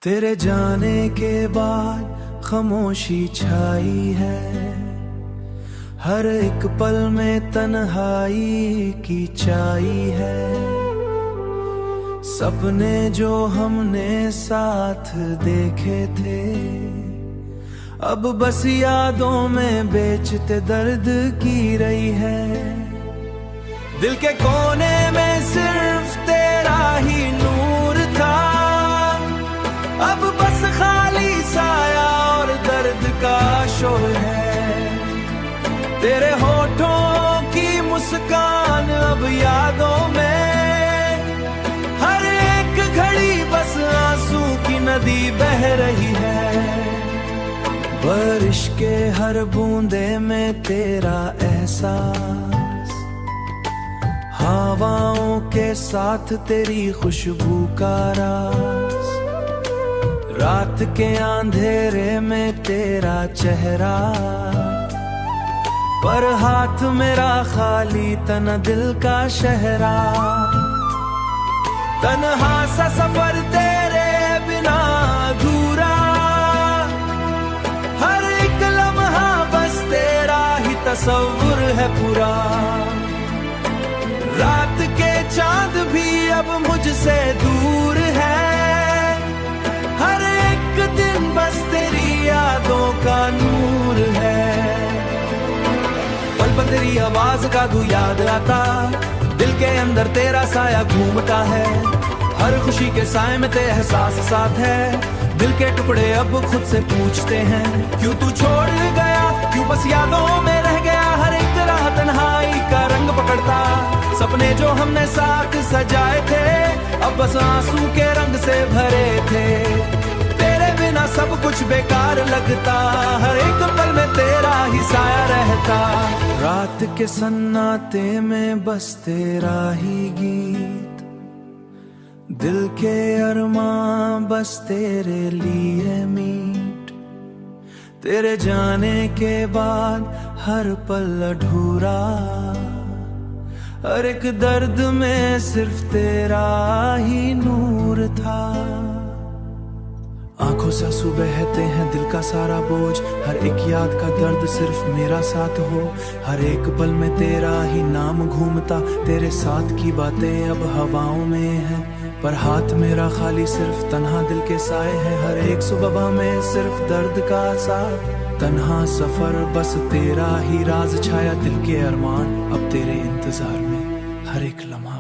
तेरे जाने के बाद खामोशी छाई है, हर एक पल में तन्हाई की चाई है। सपने जो हमने साथ देखे थे, अब बस यादों में बेचते दर्द की रही है। दिल के कोने में सिर्फ तेरा ही नूर था, अब बस खाली साया और दर्द का शोर है। तेरे होठों की मुस्कान अब यादों में, हर एक घड़ी बस आंसू की नदी बह रही है। बारिश के हर बूंदे में तेरा एहसास, हवाओं के साथ तेरी खुशबू का राज, रात के अंधेरे में तेरा चेहरा, पर हाथ मेरा खाली तना दिल का शहरा। तन्हा सा सफर तेरे बिना अधूरा, हर एक लम्हा बस तेरा ही तस्वुर है पूरा। रात के चांद भी अब मुझसे दूर है, हर एक दिन बस तेरी यादों का नूर है। पल पल तेरी आवाज का तू याद आता, दिल के अंदर तेरा साया घूमता है। हर खुशी के साए में तेरा एहसास साथ है। दिल के टुकड़े अब खुद से पूछते हैं, क्यों तू छोड़ गया, क्यों बस यादों में रह गया। हर एक राह तन्हाई का रंग पकड़ता, सपने जो हमने साथ सजाए थे, अब बस आंसू के रंग से भरे थे। तेरे बिना सब कुछ बेकार लगता, हर एक पल में तेरा ही साया रहता। रात के सन्नाटे में बस तेरा ही गीत, दिल के अरमां बस तेरे लिए मीट। तेरे जाने के बाद हर पल अधूरा, हर एक दर्द में सिर्फ तेरा ही नूर था। आंखों से आंसू बहते हैं दिल का सारा बोझ, हर एक याद का दर्द सिर्फ मेरा साथ हो। हर एक पल में तेरा ही नाम घूमता, तेरे साथ की बातें अब हवाओं में है, पर हाथ मेरा खाली सिर्फ तन्हा दिल के साए हैं। हर एक सुबह में सिर्फ दर्द का साथ, तन्हा सफर बस तेरा ही राज छाया। दिल के अरमान अब तेरे इंतजार में हर एक लम्हा